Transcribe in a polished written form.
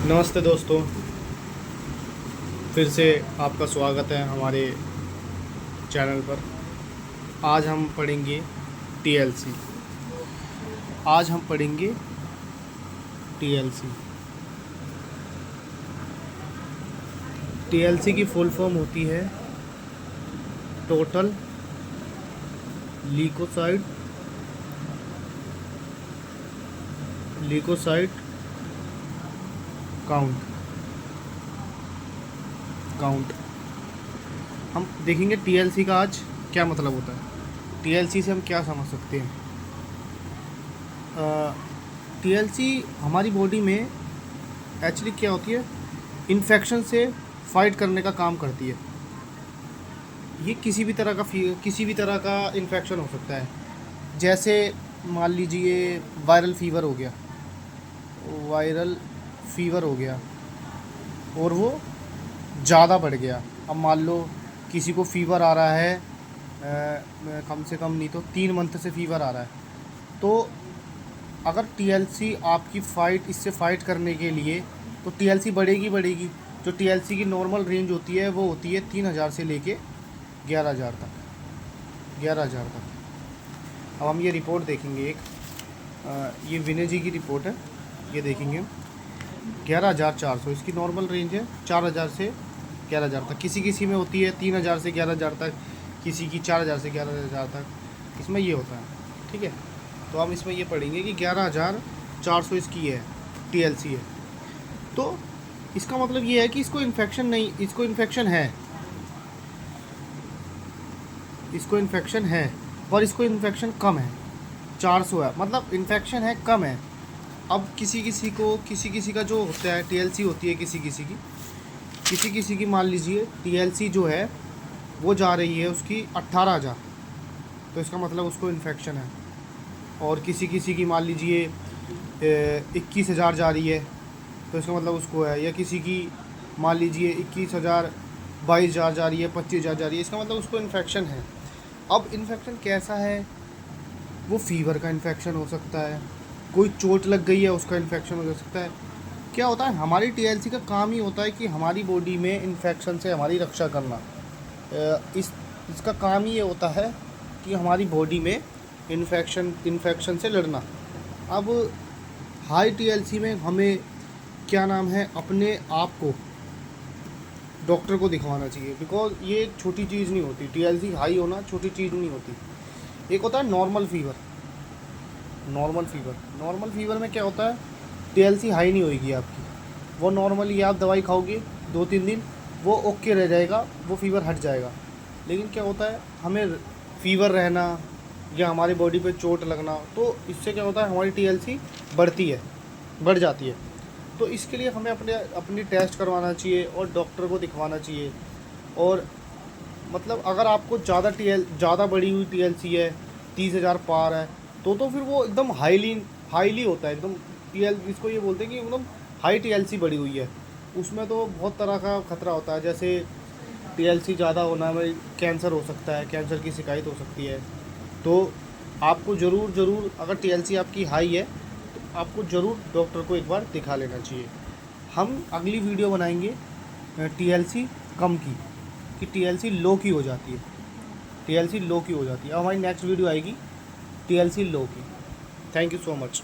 नमस्ते दोस्तों, फिर से आपका स्वागत है हमारे चैनल पर। आज हम पढ़ेंगे टीएलसी। आज हम पढ़ेंगे टीएलसी। टीएलसी की फुल फॉर्म होती है टोटल ल्यूकोसाइट काउंट। हम देखेंगे टीएलसी का आज क्या मतलब होता है, टीएलसी से हम क्या समझ सकते हैं। टीएलसी हमारी बॉडी में एक्चुअली क्या होती है, इन्फेक्शन से फाइट करने का काम करती है। ये किसी भी तरह का इन्फेक्शन हो सकता है। जैसे मान लीजिए वायरल फीवर हो गया और वो ज़्यादा बढ़ गया। अब मान लो किसी को फीवर आ रहा है, कम से कम नहीं तो 3 मंथ से फीवर आ रहा है, तो अगर टीएलसी आपकी इससे फ़ाइट करने के लिए, तो टीएलसी बढ़ेगी। जो टीएलसी की नॉर्मल रेंज होती है वो होती है 3000 से लेके 11000 तक। अब हम ये रिपोर्ट देखेंगे ये विनय जी की रिपोर्ट है, ये देखेंगे 11400 इसकी नॉर्मल रेंज है। 4000 से 11000 तक, किसी में होती है 3000 से 11000 तक, किसी की 4000 से 11000 तक, इसमें ये होता है। ठीक है, तो हम इसमें ये पढ़ेंगे कि 11400 इसकी है, टीएलसी है। तो इसका मतलब ये है कि इसको इन्फेक्शन है और इसको इन्फेक्शन कम है। 400 है मतलब इन्फेक्शन है, कम है। अब किसी का जो होता है टीएलसी होती है, किसी की मान लीजिए टीएलसी जो है वो जा रही है उसकी 18000, तो इसका मतलब उसको इन्फेक्शन है। और किसी की मान लीजिए 21000 जा रही है, तो इसका मतलब उसको है। या किसी की मान लीजिए 21000 22000 जा रही है, 25000 जा रही है, इसका मतलब उसको इन्फेक्शन है। अब इन्फेक्शन कैसा है, वो फीवर का इन्फेक्शन हो सकता है, कोई चोट लग गई है उसका इन्फेक्शन हो सकता है। क्या होता है, हमारी टीएलसी का काम ही होता है कि हमारी बॉडी में इन्फेक्शन से हमारी रक्षा करना। इसका काम ही ये होता है कि हमारी बॉडी में इन्फेक्शन से लड़ना। अब हाई टीएलसी में हमें क्या नाम है, अपने आप को डॉक्टर को दिखवाना चाहिए, बिकॉज ये छोटी चीज़ नहीं होती। टीएलसी हाई होना छोटी चीज़ नहीं होती। एक होता है नॉर्मल फीवर में क्या होता है, टीएलसी हाई नहीं होगी आपकी, वो नॉर्मली आप दवाई खाओगे 2-3 दिन, वो ओके रह जाएगा, वो फीवर हट जाएगा। लेकिन क्या होता है, हमें फीवर रहना या हमारी बॉडी पे चोट लगना, तो इससे क्या होता है, हमारी टीएलसी बढ़ जाती है। तो इसके लिए हमें अपनी टेस्ट करवाना चाहिए और डॉक्टर को दिखवाना चाहिए। और मतलब अगर आपको ज़्यादा बड़ी हुई टीएलसी है, 30,000 पार है, तो फिर वो एकदम हाईली होता है, एकदम इसको ये बोलते हैं कि एकदम हाई टीएलसी बढ़ी हुई है। उसमें तो बहुत तरह का खतरा होता है। जैसे टीएलसी ज़्यादा होना में कैंसर हो सकता है, कैंसर की शिकायत हो सकती है। तो आपको ज़रूर अगर टीएलसी आपकी हाई है तो आपको ज़रूर डॉक्टर को एक बार दिखा लेना चाहिए। हम अगली वीडियो बनाएंगे टीएलसी कम की, कि टीएलसी लो की हो जाती है। अब हमारी नेक्स्ट वीडियो आएगी टीएलसी लो की। Thank you so much.